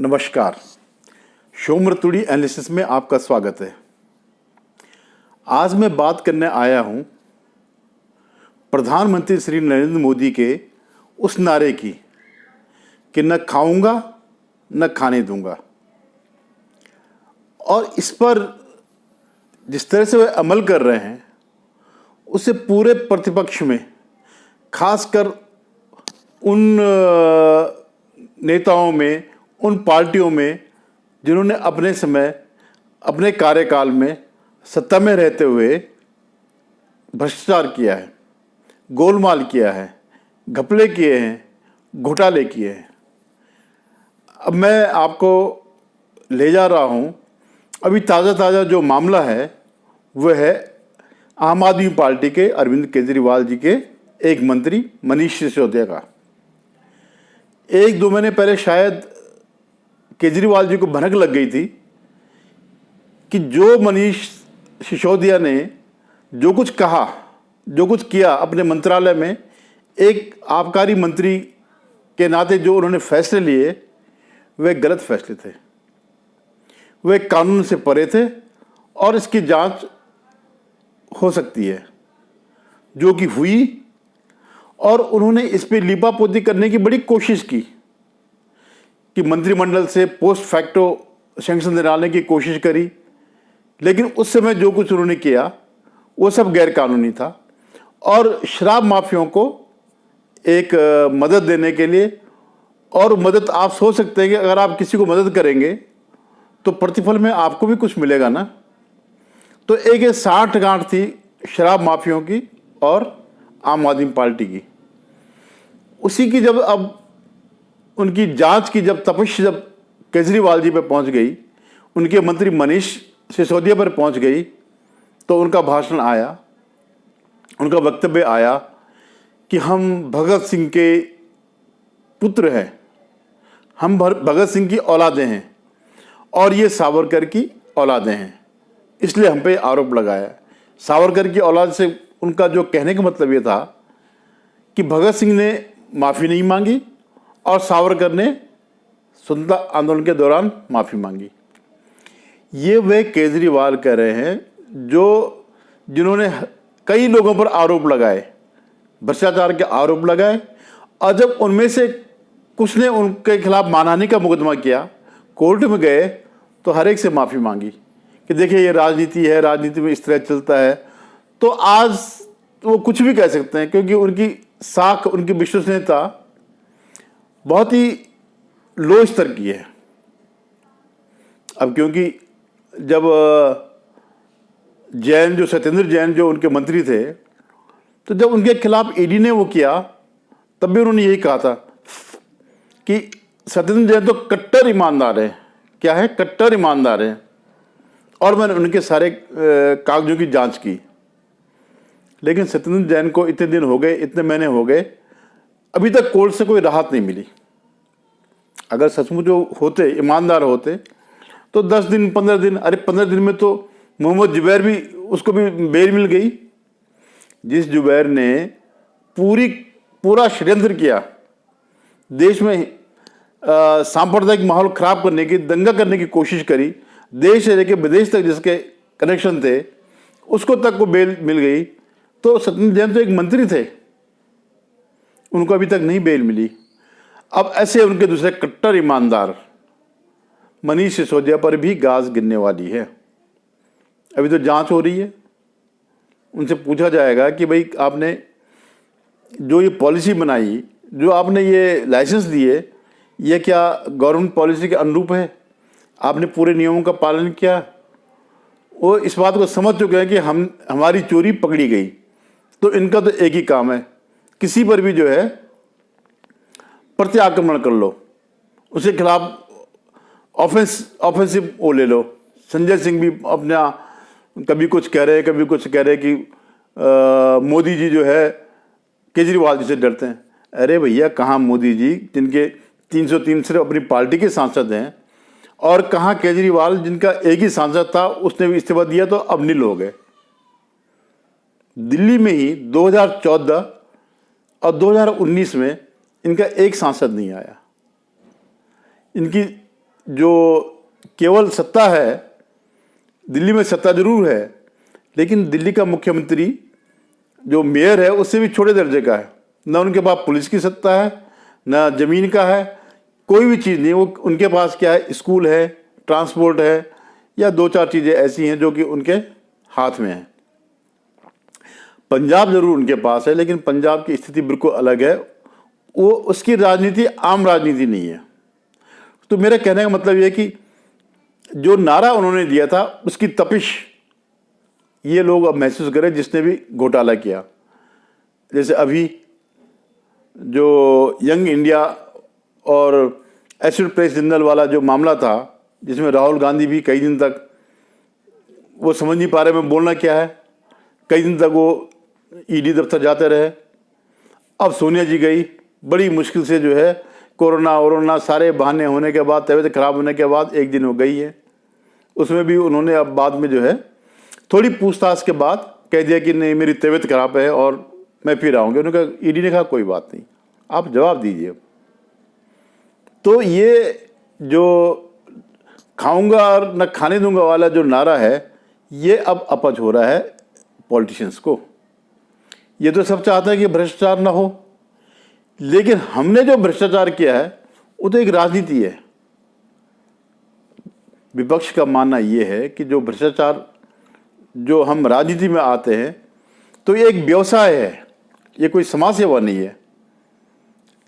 नमस्कार। शोमरतुड़ी एनालिसिस में आपका स्वागत है। आज मैं बात करने आया हूं प्रधानमंत्री श्री नरेंद्र मोदी के उस नारे की कि न खाऊंगा न खाने दूंगा, और इस पर जिस तरह से वे अमल कर रहे हैं उससे पूरे प्रतिपक्ष में, खासकर उन नेताओं में, उन पार्टियों में जिन्होंने अपने समय, अपने कार्यकाल में सत्ता में रहते हुए भ्रष्टाचार किया है, गोलमाल किया है, घपले किए हैं, घोटाले किए हैं। अब मैं आपको ले जा रहा हूं, अभी ताज़ा जो मामला है वह है आम आदमी पार्टी के अरविंद केजरीवाल जी के एक मंत्री मनीष सिसोदिया का। 1-2 महीने पहले शायद केजरीवाल जी को भनक लग गई थी कि जो मनीष सिसोदिया ने जो कुछ कहा, जो कुछ किया अपने मंत्रालय में, एक आबकारी मंत्री के नाते जो उन्होंने फैसले लिए वे गलत फैसले थे, वे कानून से परे थे और इसकी जांच हो सकती है, जो कि हुई। और उन्होंने इस पर लीपापोती करने की बड़ी कोशिश की कि मंत्रिमंडल से पोस्ट फैक्टो सैंक्शन दिलाने की कोशिश करी, लेकिन उस समय जो कुछ उन्होंने किया वो सब गैर कानूनी था। और शराब माफियाओं को एक मदद देने के लिए, और मदद आप सोच सकते हैं कि अगर आप किसी को मदद करेंगे तो प्रतिफल में आपको भी कुछ मिलेगा ना। तो एक साठगांठ थी शराब माफियाओं की और आम आदमी पार्टी की। उसी की जब अब उनकी जांच की जब तपिश जब केजरीवाल जी पे पहुंच गई, उनके मंत्री मनीष सिसोदिया पर पहुंच गई, तो उनका भाषण आया, उनका वक्तव्य आया कि हम भगत सिंह के पुत्र हैं, हम भगत सिंह की औलादें हैं और ये सावरकर की औलादें हैं, इसलिए हम पे आरोप लगाया। सावरकर की औलाद से उनका जो कहने का मतलब ये था कि भगत सिंह ने माफ़ी नहीं मांगी और सावरकर ने स्वतंत्रता आंदोलन के दौरान माफ़ी मांगी। ये वे केजरीवाल कह रहे हैं जिन्होंने कई लोगों पर आरोप लगाए, भ्रष्टाचार के आरोप लगाए, और जब उनमें से कुछ ने उनके खिलाफ मानहानि का मुकदमा किया, कोर्ट में गए, तो हर एक से माफ़ी मांगी कि देखिए ये राजनीति है, राजनीति में इस तरह चलता है। तो आज वो कुछ भी कह सकते हैं, क्योंकि उनकी साख, उनकी विश्वसनीयता बहुत ही लो स्तर की है। अब क्योंकि जब सत्येंद्र जैन जो उनके मंत्री थे, तो जब उनके खिलाफ ईडी ने वो किया, तब भी उन्होंने यही कहा था कि सत्येंद्र जैन तो कट्टर ईमानदार है। क्या है? कट्टर ईमानदार है। और मैंने उनके सारे कागजों की जांच की, लेकिन सत्येंद्र जैन को इतने दिन हो गए, इतने महीने हो गए, अभी तक कोर्ट से कोई राहत नहीं मिली। अगर सचमुच जो होते, ईमानदार होते, तो 10 दिन, 15 दिन, अरे 15 दिन में तो मोहम्मद जुबैर भी, उसको भी बेल मिल गई। जिस जुबैर ने पूरा षड्यंत्र किया, देश में सांप्रदायिक माहौल खराब करने की, दंगा करने की कोशिश करी, देश से लेकर विदेश तक जिसके कनेक्शन थे, उसको तक को बेल मिल गई। तो सत्येंद्र जैन तो एक मंत्री थे, उनको अभी तक नहीं बेल मिली। अब ऐसे उनके दूसरे कट्टर ईमानदार मनीष सिसोदिया पर भी गाज गिरने वाली है। अभी तो जांच हो रही है, उनसे पूछा जाएगा कि भाई आपने जो ये पॉलिसी बनाई, जो आपने ये लाइसेंस दिए, ये क्या गवर्नमेंट पॉलिसी के अनुरूप है? आपने पूरे नियमों का पालन किया? वो इस बात को समझ चुके हैं कि हमारी चोरी पकड़ी गई। तो इनका तो एक ही काम है, किसी पर भी जो है प्रत्याक्रमण कर लो, उसके खिलाफ ऑफेंसिव वो ले लो। संजय सिंह भी अपना कभी कुछ कह रहे, कभी कुछ कह रहे कि मोदी जी जो है केजरीवाल जी से डरते हैं। अरे भैया, कहाँ मोदी जी जिनके 303 सिर्फ अपनी पार्टी के सांसद हैं, और कहाँ केजरीवाल जिनका एक ही सांसद था, उसने भी इस्तीफा दिया तो अब नील हो गए। दिल्ली में ही 2014 और 2019 में इनका एक सांसद नहीं आया। इनकी जो केवल सत्ता है, दिल्ली में सत्ता जरूर है, लेकिन दिल्ली का मुख्यमंत्री जो मेयर है उससे भी छोटे दर्जे का है। न उनके पास पुलिस की सत्ता है, न ज़मीन का है, कोई भी चीज़ नहीं। वो उनके पास क्या है, स्कूल है, ट्रांसपोर्ट है, या दो चार चीज़ें ऐसी हैं जो कि उनके हाथ में है। पंजाब जरूर उनके पास है, लेकिन पंजाब की स्थिति बिल्कुल अलग है। वो उसकी राजनीति आम राजनीति नहीं है। तो मेरा कहने का मतलब यह है कि जो नारा उन्होंने दिया था उसकी तपिश ये लोग अब महसूस करें जिसने भी घोटाला किया। जैसे अभी जो यंग इंडिया और एसिड प्रेस जिंदल वाला जो मामला था, जिसमें राहुल गांधी भी कई दिन तक वो समझ नहीं पा रहे में बोलना क्या है, कई दिन तक वो ईडी दफ्तर जाते रहे। अब सोनिया जी गई, बड़ी मुश्किल से जो है कोरोना सारे बहाने होने के बाद, तबीयत खराब होने के बाद एक दिन वो गई है। उसमें भी उन्होंने अब बाद में जो है थोड़ी पूछताछ के बाद कह दिया कि नहीं, मेरी तबीयत खराब है और मैं फिर आऊँगी। उन्होंने कहा, ईडी ने कहा कोई बात नहीं, आप जवाब दीजिए। तो ये जो खाऊंगा और न खाने दूंगा वाला जो नारा है, ये अब अपच हो रहा है पॉलिटिशियंस को। ये तो सब चाहते हैं कि भ्रष्टाचार ना हो, लेकिन हमने जो भ्रष्टाचार किया है वो तो एक राजनीति है। विपक्ष का मानना ये है कि जो भ्रष्टाचार, जो हम राजनीति में आते हैं तो ये एक व्यवसाय है, ये कोई समाज सेवा नहीं है।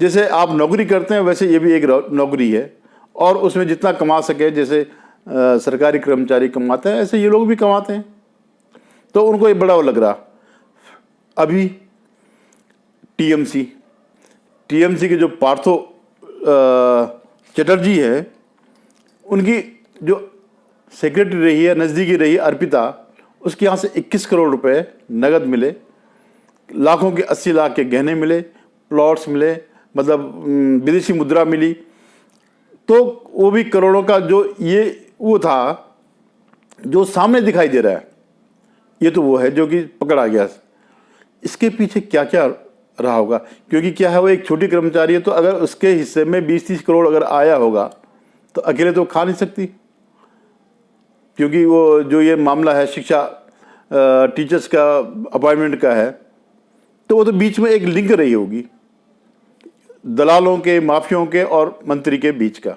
जैसे आप नौकरी करते हैं वैसे ये भी एक नौकरी है, और उसमें जितना कमा सके, जैसे सरकारी कर्मचारी कमाते हैं ऐसे ये लोग भी कमाते हैं। तो उनको ये बड़ा वो लग रहा। अभी टीएमसी के जो पार्थो चटर्जी है, उनकी जो सेक्रेटरी रही है, नज़दीकी रही है अर्पिता, उसके यहाँ से 21 करोड़ रुपए नगद मिले, लाखों के 80 लाख के गहने मिले, प्लॉट्स मिले, मतलब विदेशी मुद्रा मिली। तो वो भी करोड़ों का जो ये वो था जो सामने दिखाई दे रहा है, ये तो वो है जो कि पकड़ा गया। इसके पीछे क्या क्या रहा होगा, क्योंकि क्या है, वो एक छोटी कर्मचारी है, तो अगर उसके हिस्से में 20-30 करोड़ अगर आया होगा तो अकेले तो खा नहीं सकती। क्योंकि वो जो ये मामला है शिक्षा टीचर्स का अपॉइंटमेंट का है, तो वो तो बीच में एक लिंक रही होगी दलालों के, माफियों के और मंत्री के बीच का।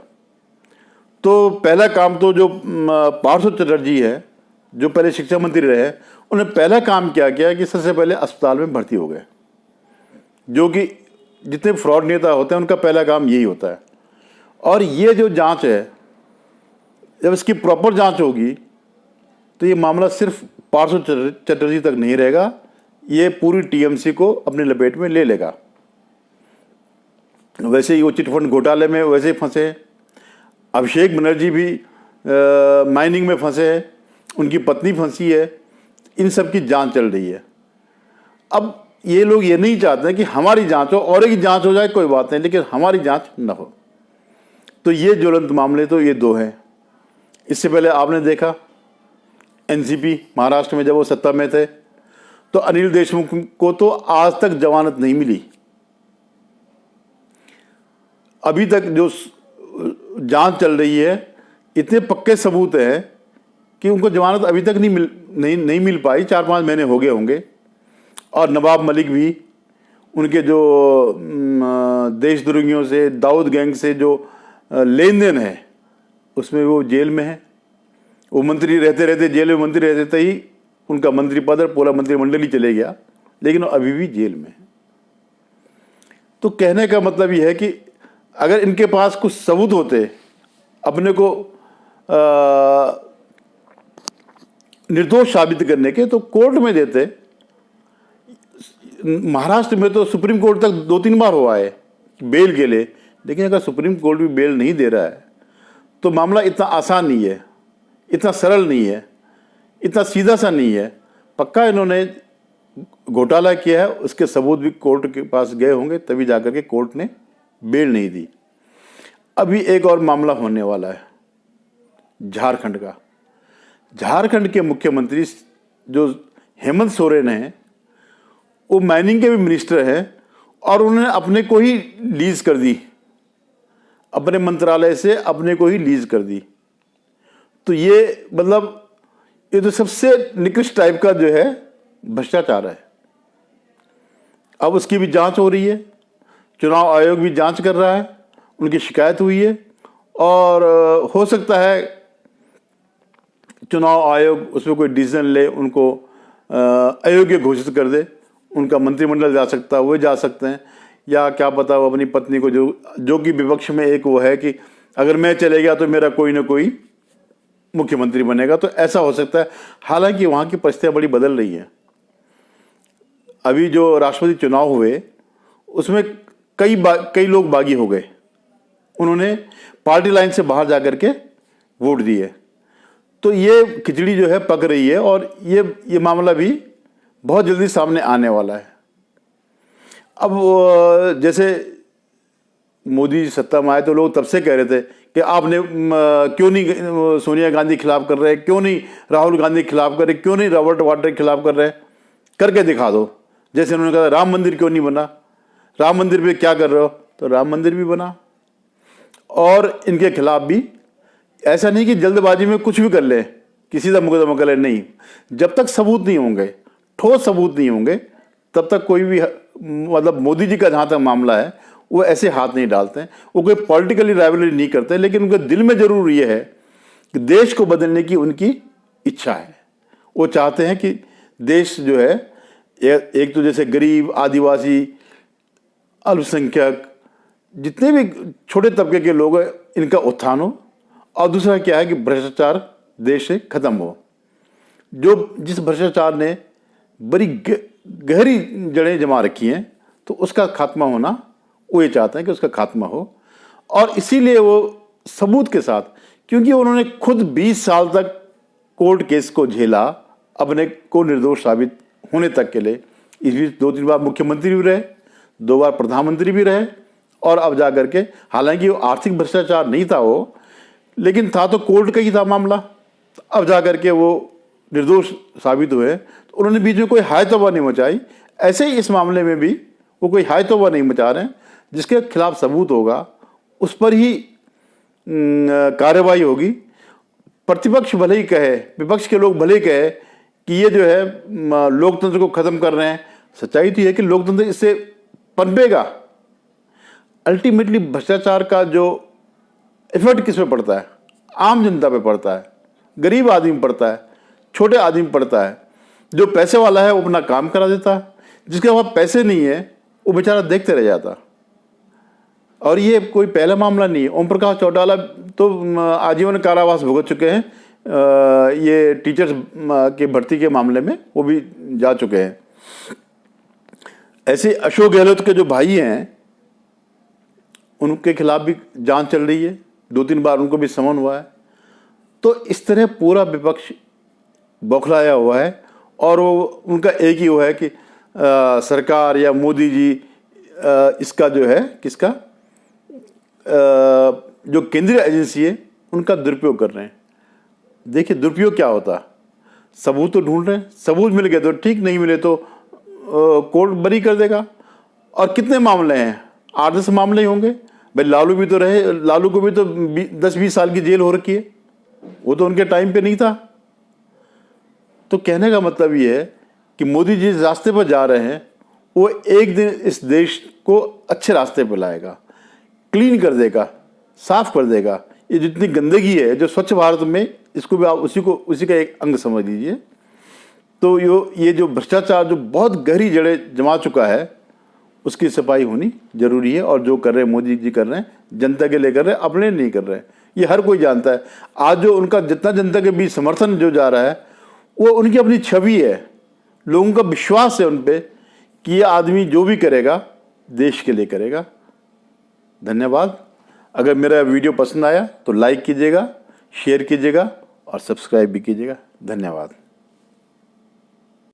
तो पहला काम तो जो पार्थो चटर्जी है, जो पहले शिक्षा मंत्री रहे, उन्होंने पहला काम क्या किया कि सबसे पहले अस्पताल में भर्ती हो गए, जो कि जितने फ्रॉड नेता होते हैं उनका पहला काम यही होता है। और ये जो जांच है, जब इसकी प्रॉपर जांच होगी तो ये मामला सिर्फ पार्थो चटर्जी तक नहीं रहेगा, ये पूरी टीएमसी को अपनी लपेट में ले लेगा। वैसे ही वो चिटफंड घोटाले में वैसे ही फंसे, अभिषेक बनर्जी भी माइनिंग में फंसे हैं, उनकी पत्नी फंसी है, इन सब की जांच चल रही है। अब ये लोग ये नहीं चाहते हैं कि हमारी जांच हो, और एक जांच हो जाए कोई बात नहीं, लेकिन हमारी जांच न हो। तो ये ज्वलंत मामले तो ये दो हैं। इससे पहले आपने देखा एनसीपी महाराष्ट्र में जब वो सत्ता में थे, तो अनिल देशमुख को तो आज तक जमानत नहीं मिली। अभी तक जो जांच चल रही है, इतने पक्के सबूत हैं कि उनको जमानत अभी तक नहीं मिल पाई। 4-5 महीने हो गए होंगे। और नवाब मलिक भी, उनके जो देशद्रोहियों से, दाऊद गैंग से जो लेन देन है, उसमें वो जेल में है। वो मंत्री रहते रहते, जेल में मंत्री रहते ही उनका मंत्री पद और पूरा मंत्रिमंडल ही चले गया, लेकिन वो अभी भी जेल में है। तो कहने का मतलब ये है कि अगर इनके पास कुछ सबूत होते अपने को निर्दोष साबित करने के, तो कोर्ट में देते। महाराष्ट्र में तो सुप्रीम कोर्ट तक 2-3 बार हुआ है बेल के लिए, लेकिन अगर सुप्रीम कोर्ट भी बेल नहीं दे रहा है तो मामला इतना आसान नहीं है, इतना सरल नहीं है, इतना सीधा सा नहीं है। पक्का इन्होंने घोटाला किया है, उसके सबूत भी कोर्ट के पास गए होंगे, तभी जाकर के कोर्ट ने बेल नहीं दी। अभी एक और मामला होने वाला है झारखंड का। झारखंड के मुख्यमंत्री जो हेमंत सोरेन हैं, वो माइनिंग के भी मिनिस्टर हैं, और उन्होंने अपने को ही लीज कर दी अपने मंत्रालय से अपने को ही लीज कर दी। तो ये मतलब ये तो सबसे निकृष्ट टाइप का जो है भ्रष्टाचार है। अब उसकी भी जांच हो रही है, चुनाव आयोग भी जांच कर रहा है, उनकी शिकायत हुई है और हो सकता है चुनाव आयोग उसमें कोई डिसीजन ले, उनको अयोग्य घोषित कर दे। उनका मंत्रिमंडल जा सकता है, वो जा सकते हैं, या क्या पता वो अपनी पत्नी को जो कि विपक्ष में एक वो है कि अगर मैं चले गया तो मेरा कोई ना कोई मुख्यमंत्री बनेगा, तो ऐसा हो सकता है। हालांकि वहाँ की परिस्थितियाँ बड़ी बदल रही हैं। अभी जो राष्ट्रपति चुनाव हुए उसमें कई लोग बागी हो गए, उन्होंने पार्टी लाइन से बाहर जा कर के वोट दिए। तो ये खिचड़ी जो है पक रही है और ये मामला भी बहुत जल्दी सामने आने वाला है। अब जैसे मोदी जी सत्ता में आए तो लोग तब से कह रहे थे कि आपने क्यों नहीं सोनिया गांधी खिलाफ कर रहे, क्यों नहीं राहुल गांधी खिलाफ कर रहे, क्यों नहीं रॉबर्ट वाड्रा के खिलाफ कर रहे, करके दिखा दो। जैसे उन्होंने कहा राम मंदिर क्यों नहीं बना, राम मंदिर पे क्या कर रहे हो, तो राम मंदिर भी बना। और इनके खिलाफ भी ऐसा नहीं कि जल्दबाजी में कुछ भी कर ले, किसी का मुकदमा कर ले, नहीं। जब तक सबूत नहीं होंगे, ठोस सबूत नहीं होंगे, तब तक कोई भी मतलब मोदी जी का जहाँ तक मामला है वो ऐसे हाथ नहीं डालते हैं। वो कोई पॉलिटिकली राइवलरी नहीं करते, लेकिन उनके दिल में जरूर ये है कि देश को बदलने की उनकी इच्छा है। वो चाहते हैं कि देश जो है एक तो जैसे गरीब, आदिवासी, अल्पसंख्यक, जितने भी छोटे तबके के लोग हैं, इनका उत्थान हो। और दूसरा क्या है कि भ्रष्टाचार देश से खत्म हो। जिस भ्रष्टाचार ने बड़ी गहरी जड़ें जमा रखी हैं, तो उसका खात्मा होना, वो ये चाहते हैं कि उसका खात्मा हो। और इसीलिए वो सबूत के साथ, क्योंकि उन्होंने खुद 20 साल तक कोर्ट केस को झेला अपने को निर्दोष साबित होने तक के लिए। इस बीच 2-3 बार मुख्यमंत्री भी रहे, 2 बार प्रधानमंत्री भी रहे, और अब जा करके, हालांकि वो आर्थिक भ्रष्टाचार नहीं था वो, लेकिन था तो कोर्ट का ही था मामला। अब जा करके वो निर्दोष साबित हुए, तो उन्होंने बीच में कोई हाय तौबा नहीं मचाई। ऐसे ही इस मामले में भी वो कोई हाय तौबा नहीं मचा रहे हैं। जिसके खिलाफ सबूत होगा उस पर ही कार्रवाई होगी। प्रतिपक्ष भले ही कहे, विपक्ष के लोग भले ही कहे कि ये जो है लोकतंत्र को खत्म कर रहे हैं, सच्चाई तो ये है कि लोकतंत्र इससे पनपेगा। अल्टीमेटली भ्रष्टाचार का जो इफेक्ट किस पे पड़ता है, आम जनता पे पड़ता है, गरीब आदमी पे पड़ता है, छोटे आदमी पे पड़ता है। जो पैसे वाला है वो अपना काम करा देता है, जिसके पास पैसे नहीं है वो बेचारा देखते रह जाता। और ये कोई पहला मामला नहीं है। ओम प्रकाश चौटाला तो आजीवन कारावास भुगत चुके हैं, ये टीचर्स के भर्ती के मामले में वो भी जा चुके हैं। ऐसे अशोक गहलोत के जो भाई हैं उनके खिलाफ भी जांच चल रही है, 2-3 बार उनको भी समन हुआ है। तो इस तरह पूरा विपक्ष बौखलाया हुआ है और वो उनका एक ही वो है कि सरकार या मोदी जी इसका जो है किसका जो केंद्रीय एजेंसी है उनका दुरुपयोग कर रहे हैं। देखिए दुरुपयोग क्या होता है, सबूत तो ढूंढ रहे हैं, सबूत मिल गए तो ठीक, नहीं मिले तो कोर्ट बरी कर देगा। और कितने मामले हैं, 8-10 मामले ही होंगे भाई। लालू भी तो रहे, लालू को भी तो 10-20 साल की जेल हो रखी है, वो तो उनके टाइम पे नहीं था। तो कहने का मतलब ये है कि मोदी जी जिस रास्ते पर जा रहे हैं वो एक दिन इस देश को अच्छे रास्ते पर लाएगा, क्लीन कर देगा, साफ कर देगा। ये जितनी गंदगी है जो स्वच्छ भारत में, इसको भी आप उसी का एक अंग समझ लीजिए। तो ये जो भ्रष्टाचार जो बहुत गहरी जड़ें जमा चुका है उसकी सफाई होनी जरूरी है। और जो कर रहे हैं मोदी जी कर रहे हैं, जनता के लिए कर रहे हैं, अपने नहीं कर रहे हैं, ये हर कोई जानता है। आज जो उनका जितना जनता के बीच समर्थन जो जा रहा है वो उनकी अपनी छवि है, लोगों का विश्वास है उन पे कि ये आदमी जो भी करेगा देश के लिए करेगा। धन्यवाद। अगर मेरा वीडियो पसंद आया तो लाइक कीजिएगा, शेयर कीजिएगा और सब्सक्राइब भी कीजिएगा। धन्यवाद।